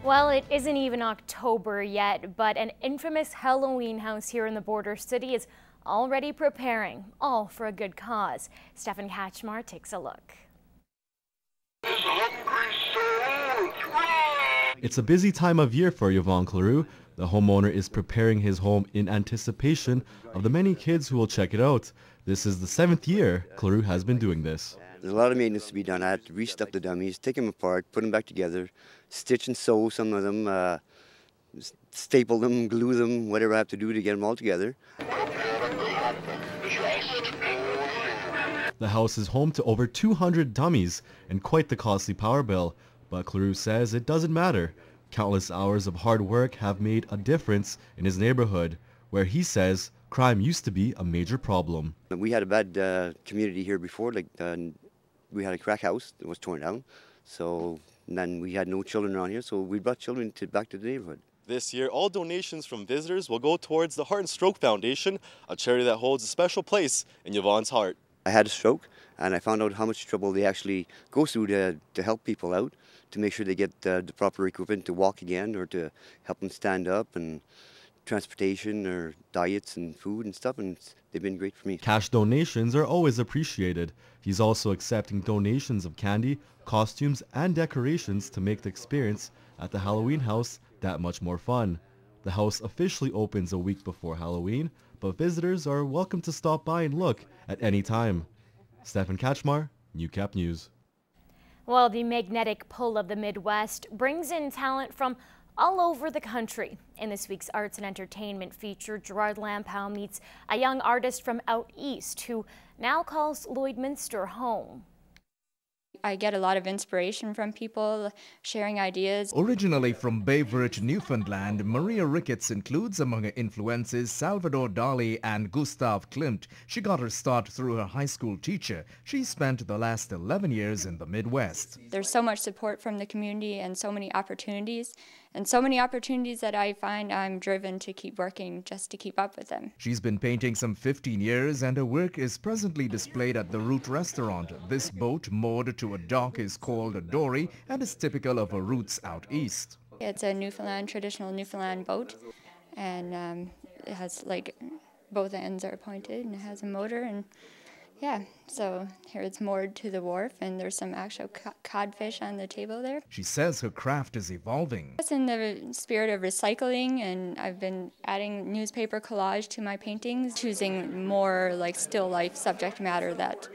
Well, it isn't even October yet, but an infamous Halloween house here in the border city is already preparing, all for a good cause. Stefan Kachmar takes a look. It's a busy time of year for Yvonne Claroux. The homeowner is preparing his home in anticipation of the many kids who will check it out. This is the 7th year Claroux has been doing this. There's a lot of maintenance to be done. I had to restuff the dummies, take them apart, put them back together, stitch and sew some of them, staple them, glue them, whatever I have to do to get them all together. The house is home to over 200 dummies and quite the costly power bill. But Claroux says it doesn't matter. Countless hours of hard work have made a difference in his neighborhood, where he says crime used to be a major problem. We had a bad community here before, we had a crack house that was torn down, so then we had no children around here, so we brought children back to the neighborhood. This year, all donations from visitors will go towards the Heart and Stroke Foundation, a charity that holds a special place in Yvonne's heart. I had a stroke, and I found out how much trouble they actually go through to help people out, to make sure they get the proper equipment to walk again, or to help them stand up, and transportation or diets and food and stuff, and they've been great for me. Cash donations are always appreciated. He's also accepting donations of candy, costumes, and decorations to make the experience at the Halloween house that much more fun. The house officially opens a week before Halloween, but visitors are welcome to stop by and look at any time. Stefan Kachmar, Newcap News. Well, the magnetic pull of the Midwest brings in talent from all over the country. In this week's arts and entertainment feature, Gerard Lampow meets a young artist from out east who now calls Lloydminster home. I get a lot of inspiration from people sharing ideas. Originally from Beveridge, Newfoundland, Maria Ricketts includes among her influences Salvador Dali and Gustav Klimt. She got her start through her high school teacher. She spent the last 11 years in the Midwest. There's so much support from the community and so many opportunities. And so many opportunities that I find I'm driven to keep working just to keep up with them. She's been painting some 15 years and her work is presently displayed at the Root restaurant. This boat, moored to a dock, is called a dory and is typical of her roots out east. It's a traditional Newfoundland boat, and it has both ends are pointed and it has a motor, and yeah, so here it's moored to the wharf and there's some actual codfish on the table there. She says her craft is evolving. It's in the spirit of recycling, and I've been adding newspaper collage to my paintings, choosing more still life subject matter that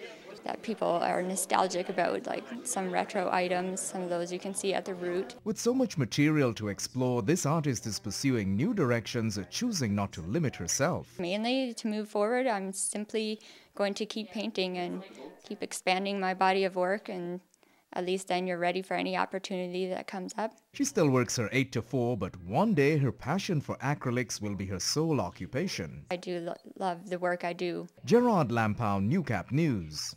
people are nostalgic about, like some retro items. Some of those you can see at the Root. With so much material to explore, this artist is pursuing new directions, choosing not to limit herself. Mainly to move forward, I'm simply going to keep painting and keep expanding my body of work, and at least then you're ready for any opportunity that comes up. She still works her 8 to 4, but one day her passion for acrylics will be her sole occupation. I do love the work I do. Gerard Lampow, Newcap News.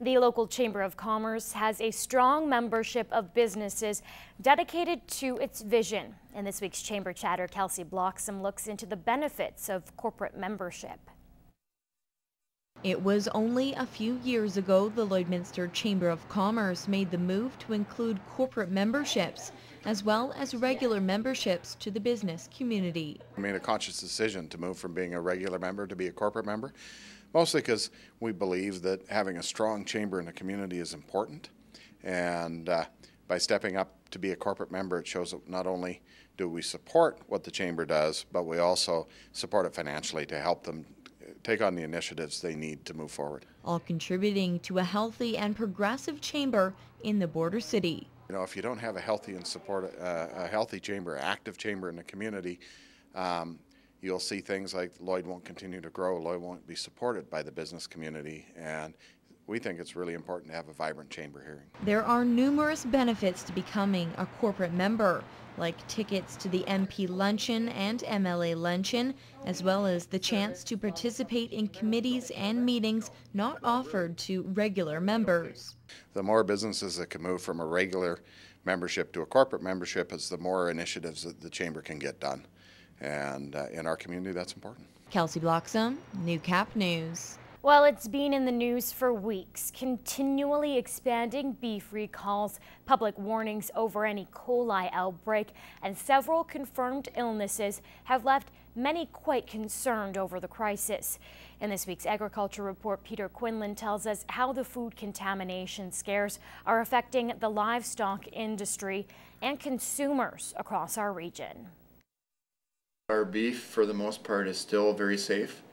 The local Chamber of Commerce has a strong membership of businesses dedicated to its vision. In this week's Chamber Chatter, Kelsey Bloxham looks into the benefits of corporate membership. It was only a few years ago the Lloydminster Chamber of Commerce made the move to include corporate memberships as well as regular memberships to the business community. I made a conscious decision to move from being a regular member to be a corporate member, mostly because we believe that having a strong chamber in the community is important, and by stepping up to be a corporate member, it shows that not only do we support what the chamber does, but we also support it financially to help them take on the initiatives they need to move forward. All contributing to a healthy and progressive chamber in the border city. You know, if you don't have a healthy and a healthy chamber, active chamber in the community, you'll see things like Lloyd won't continue to grow, Lloyd won't be supported by the business community, and we think it's really important to have a vibrant chamber here. There are numerous benefits to becoming a corporate member, like tickets to the MP Luncheon and MLA Luncheon, as well as the chance to participate in committees and meetings not offered to regular members. The more businesses that can move from a regular membership to a corporate membership, is the more initiatives that the chamber can get done. And in our community, that's important. Kelsey Bloxham, Newcap News. Well, it's been in the news for weeks. Continually expanding beef recalls, public warnings over an E. coli outbreak, and several confirmed illnesses have left many quite concerned over the crisis. In this week's Agriculture Report, Peter Quinlan tells us how the food contamination scares are affecting the livestock industry and consumers across our region. Our beef, for the most part, is still very safe.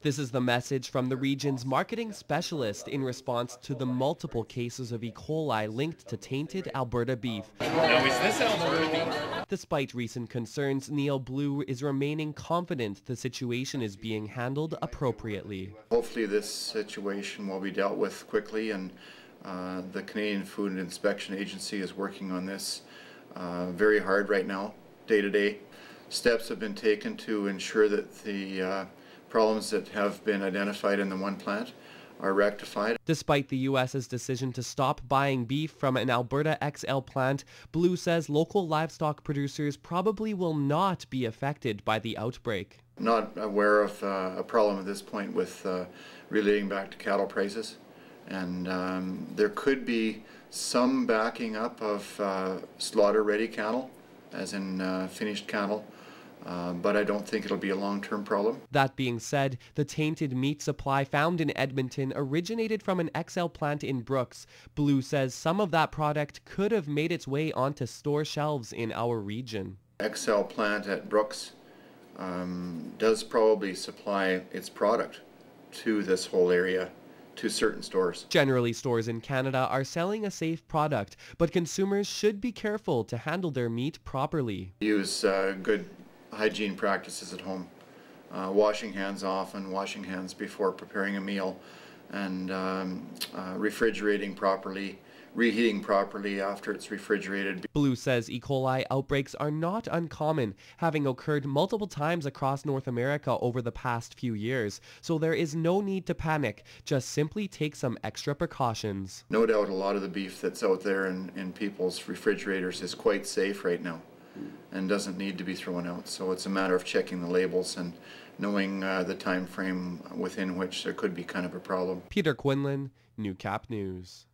This is the message from the region's marketing specialist in response to the multiple cases of E. coli linked to tainted Alberta beef. Now, is this Alberta beef? Despite recent concerns, Neil Blue is remaining confident the situation is being handled appropriately. Hopefully this situation will be dealt with quickly, and the Canadian Food and Inspection Agency is working on this very hard right now, day to day. Steps have been taken to ensure that the problems that have been identified in the one plant are rectified. Despite the U.S.'s decision to stop buying beef from an Alberta XL plant, Blue says local livestock producers probably will not be affected by the outbreak. Not aware of a problem at this point with relating back to cattle prices, and there could be some backing up of slaughter-ready cattle, as in finished cattle. But I don't think it'll be a long-term problem. That being said, the tainted meat supply found in Edmonton originated from an XL plant in Brooks. Blue says some of that product could have made its way onto store shelves in our region. XL plant at Brooks does probably supply its product to this whole area, to certain stores. Generally, stores in Canada are selling a safe product, but consumers should be careful to handle their meat properly. Use good hygiene practices at home, washing hands often, washing hands before preparing a meal, and refrigerating properly, reheating properly after it's refrigerated. Blue says E. coli outbreaks are not uncommon, having occurred multiple times across North America over the past few years, so there is no need to panic, just simply take some extra precautions. No doubt a lot of the beef that's out there in people's refrigerators is quite safe right now and doesn't need to be thrown out. So it's a matter of checking the labels and knowing the time frame within which there could be kind of a problem. Peter Quinlan, Newcap News.